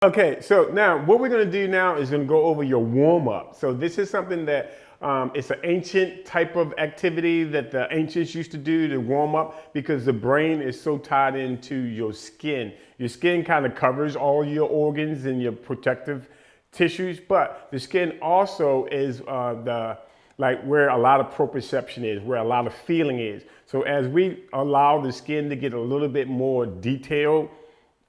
Okay, so now what we're going to do now is going to go over your warm up. So this is something that it's an ancient type of activity that the ancients used to do to warm up because the brain is so tied into your skin. Your skin kind of covers all your organs and your protective tissues, but the skin also is the like where a lot of proprioception is, where a lot of feeling is. So as we allow the skin to get a little bit more detailed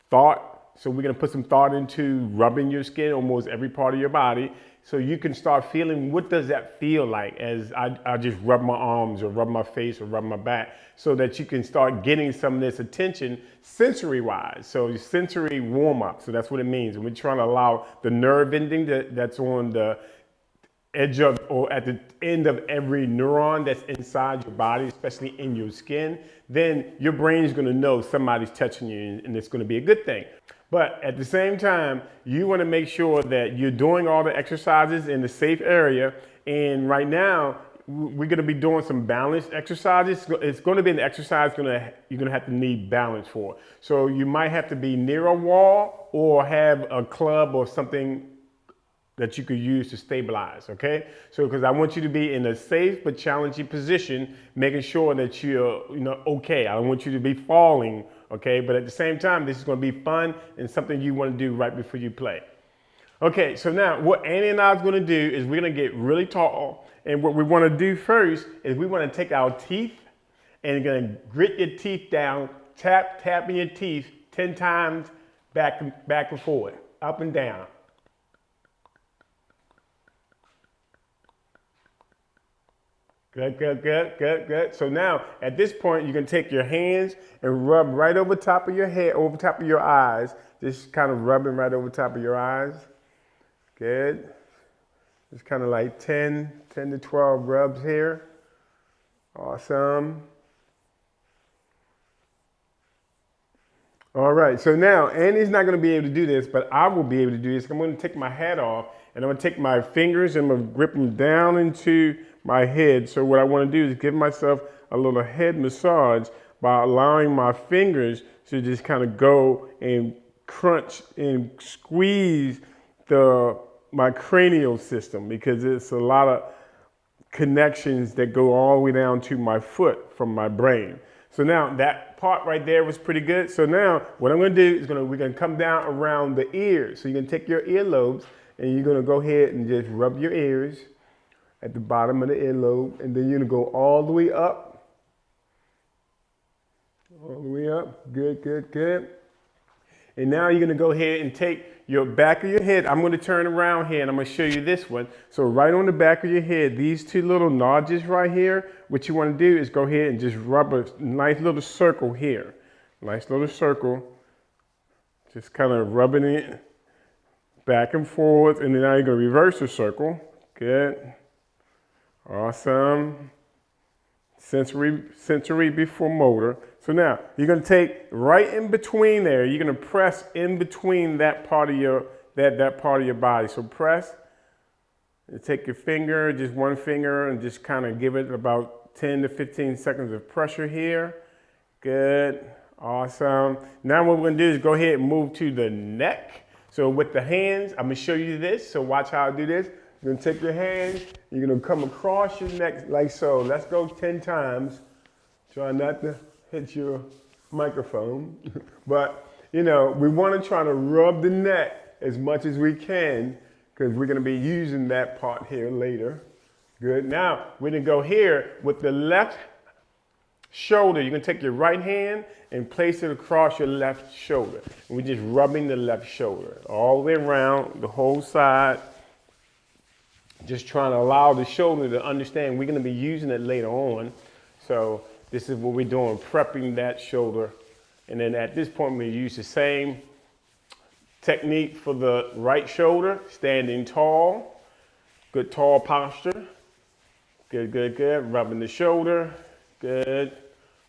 thought. So we're gonna put some thought into rubbing your skin, almost every part of your body, so you can start feeling what does that feel like as I just rub my arms or rub my face or rub my back, so that you can start getting some of this attention sensory wise. So sensory warm up, so that's what it means. And we're trying to allow the nerve ending that's on the edge of or at the end of every neuron that's inside your body, especially in your skin, then your brain is going to know somebody's touching you and it's going to be a good thing. But at the same time, you want to make sure that you're doing all the exercises in the safe area. And right now, we're going to be doing some balance exercises. It's going to be an exercise you're going to have to need balance for. So you might have to be near a wall or have a club or something that you could use to stabilize, okay? So, because I want you to be in a safe but challenging position, making sure that you're, okay. I don't want you to be falling, okay? But at the same time, this is gonna be fun and something you wanna do right before you play. Okay, so now what Annie and I is gonna do is we're gonna get really tall, and what we wanna do first is we wanna take our teeth and you're gonna grit your teeth down, tapping your teeth 10 times back and forward, up and down. Good, good, good, good, good. So now at this point, you can take your hands and rub right over top of your head, over top of your eyes. Just kind of rubbing right over top of your eyes. Good. Just kind of like 10 to 12 rubs here. Awesome. All right, so now Annie's not gonna be able to do this, but I will be able to do this. I'm gonna take my hat off and I'm gonna take my fingers and I'm gonna grip them down into my head. So what I wanna do is give myself a little head massage by allowing my fingers to just kind of go and crunch and squeeze my cranial system, because it's a lot of connections that go all the way down to my foot from my brain. So now that part right there was pretty good. So now what I'm gonna do is we're gonna come down around the ears. So you're gonna take your earlobes and you're gonna go ahead and just rub your ears at the bottom of the earlobe, and then you're gonna go all the way up. All the way up, good, good, good. And now you're gonna go ahead and take your back of your head. I'm gonna turn around here and I'm gonna show you this one. So right on the back of your head, these two little notches right here, what you wanna do is go ahead and just rub a nice little circle here. Nice little circle. Just kind of rubbing it back and forth, and then now you're gonna reverse the circle. Good. Awesome. Sensory before motor. So now you're gonna take right in between there. You're gonna press in between that part of your part of your body. So press. And take your finger, just one finger, and just kind of give it about 10 to 15 seconds of pressure here. Good. Awesome. Now what we're gonna do is go ahead and move to the neck. So with the hands, I'm gonna show you this. So watch how I do this. You're gonna take your hands, you're gonna come across your neck like so. Let's go 10 times. Try not to hit your microphone. But, we wanna try to rub the neck as much as we can, because we're gonna be using that part here later. Good. Now, we're gonna go here with the left shoulder. You're gonna take your right hand and place it across your left shoulder. And we're just rubbing the left shoulder all the way around the whole side. Just trying to allow the shoulder to understand we're going to be using it later on. So this is what we're doing, prepping that shoulder. And then at this point, we use the same technique for the right shoulder, standing tall, good tall posture. Good, good, good. Rubbing the shoulder. Good.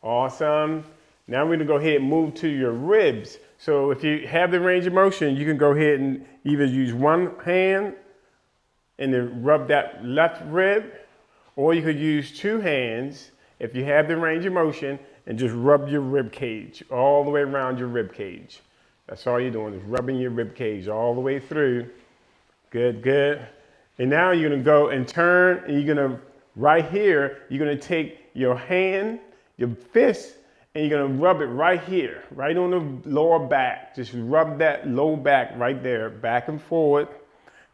Awesome. Now we're going to go ahead and move to your ribs. So if you have the range of motion, you can go ahead and either use one hand and then rub that left rib, or you could use two hands if you have the range of motion and just rub your rib cage all the way around your rib cage. That's all you're doing is rubbing your rib cage all the way through. Good, good. And now you're gonna go and turn, and you're gonna, right here, you're gonna take your hand, your fist, and you're gonna rub it right here, right on the lower back. Just rub that low back right there, back and forward.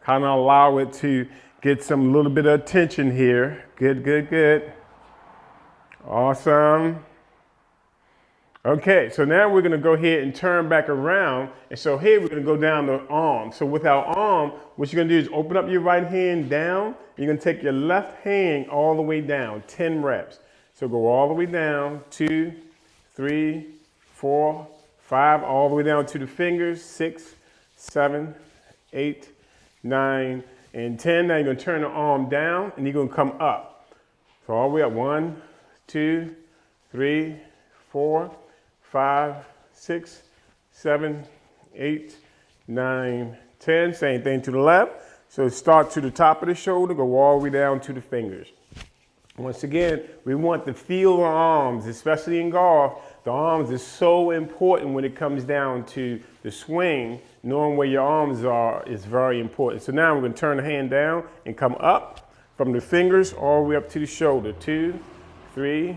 Kind of allow it to get some little bit of tension here. Good, good, good. Awesome. Okay, so now we're gonna go ahead and turn back around. And so here we're gonna go down the arm. So with our arm, what you're gonna do is open up your right hand down. You're gonna take your left hand all the way down, 10 reps. So go all the way down, 2, 3, 4, 5, all the way down to the fingers, 6, 7, 8, 9, and 10. Now you're gonna turn the arm down and you're gonna come up. So all the way up, 1, 2, 3, 4, 5, 6, 7, 8, 9, 10. Same thing to the left. So start to the top of the shoulder, go all the way down to the fingers. Once again, we want to feel the arms, especially in golf. The arms is so important when it comes down to the swing. Knowing where your arms are is very important. So now we're going to turn the hand down and come up from the fingers all the way up to the shoulder. 2, 3,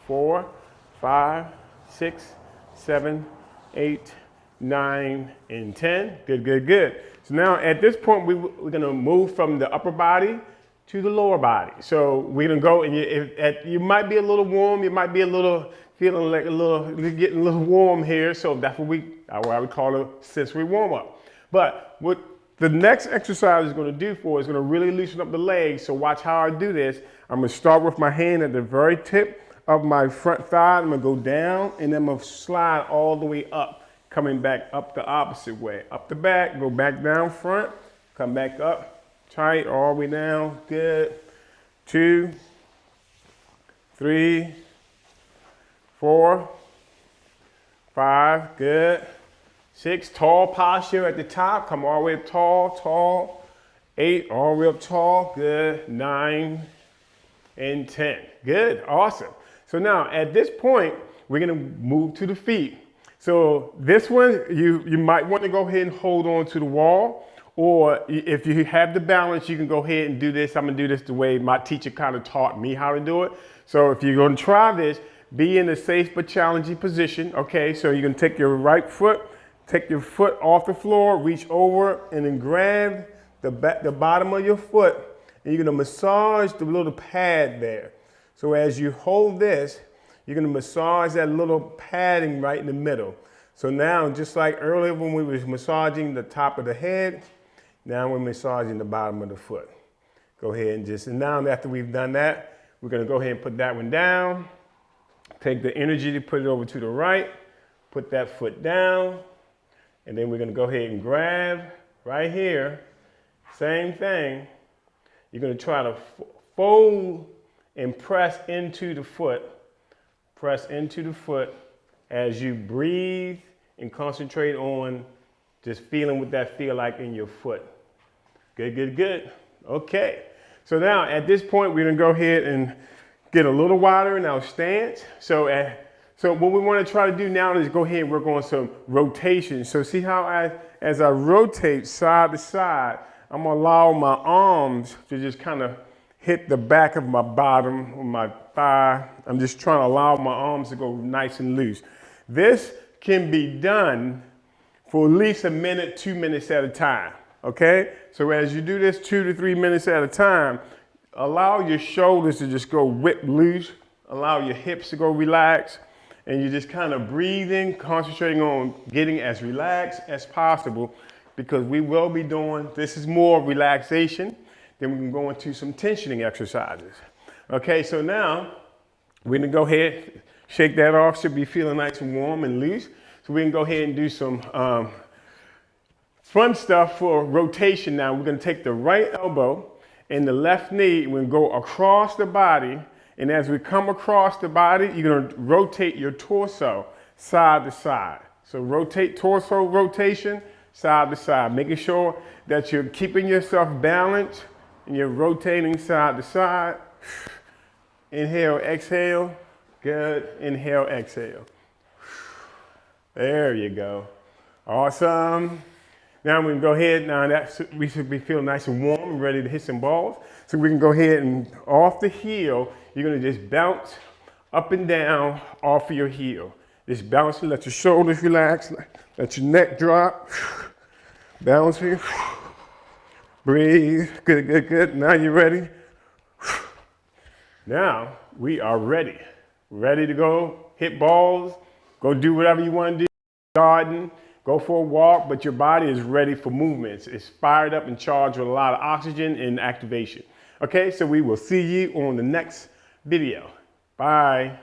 4, 5, 6, 7, 8, 9, and 10. Good, good, good. So now at this point, we're going to move from the upper body to the lower body. So we're gonna go, and you might be a little warm, you might be a little feeling like getting a little warm here. So that's what I would call a sensory warm up. But what the next exercise is gonna do for us is gonna really loosen up the legs. So watch how I do this. I'm gonna start with my hand at the very tip of my front thigh. I'm gonna go down, and then I'm gonna slide all the way up, coming back up the opposite way. Up the back, go back down front, come back up. Tight, all the way down, good. 2, 3, 4, 5, good. 6, tall posture at the top, come all the way up tall, tall. 8, all the way up tall, good. 9, and 10, good, awesome. So now at this point, we're gonna move to the feet. So this one, you might want to go ahead and hold on to the wall. Or if you have the balance, you can go ahead and do this. I'm gonna do this the way my teacher kind of taught me how to do it. So if you're gonna try this, be in a safe but challenging position, okay? So you're gonna take your right foot, take your foot off the floor, reach over, and then grab the bottom of your foot, and you're gonna massage the little pad there. So as you hold this, you're gonna massage that little padding right in the middle. So now, just like earlier when we was massaging the top of the head, now we're massaging the bottom of the foot. Go ahead and now after we've done that, we're gonna go ahead and put that one down. Take the energy to put it over to the right, put that foot down, and then we're gonna go ahead and grab right here, same thing. You're gonna try to fold and press into the foot as you breathe and concentrate on just feeling what that feel like in your foot. Good, good, good. Okay. So now at this point, we're gonna go ahead and get a little wider in our stance. So what we wanna try to do now is go ahead and work on some rotation. So see how as I rotate side to side, I'm gonna allow my arms to just kind of hit the back of my bottom of my thigh. I'm just trying to allow my arms to go nice and loose. This can be done for at least a minute, 2 minutes at a time, okay? So as you do this 2 to 3 minutes at a time, allow your shoulders to just go whip loose, allow your hips to go relax, and you're just kind of breathing, concentrating on getting as relaxed as possible, because we will be doing, this is more relaxation, then we can go into some tensioning exercises. Okay, so now we're gonna go ahead, shake that off, should be feeling nice and warm and loose. So we can go ahead and do some fun stuff for rotation now. We're gonna take the right elbow and the left knee, we're gonna go across the body, and as we come across the body, you're gonna rotate your torso side to side. So rotate, torso rotation, side to side, making sure that you're keeping yourself balanced and you're rotating side to side. Inhale, exhale, good, inhale, exhale. There you go. Awesome. Now we can go ahead, now that we should be feeling nice and warm and ready to hit some balls. So we can go ahead and off the heel, you're gonna just bounce up and down off of your heel. Just bounce and let your shoulders relax, let your neck drop. Bouncing, breathe, good, good, good. Now you're ready. Now we are ready. Ready to go hit balls, go do whatever you want to do, garden, go for a walk, but your body is ready for movements. It's fired up and charged with a lot of oxygen and activation. Okay, so we will see you on the next video. Bye.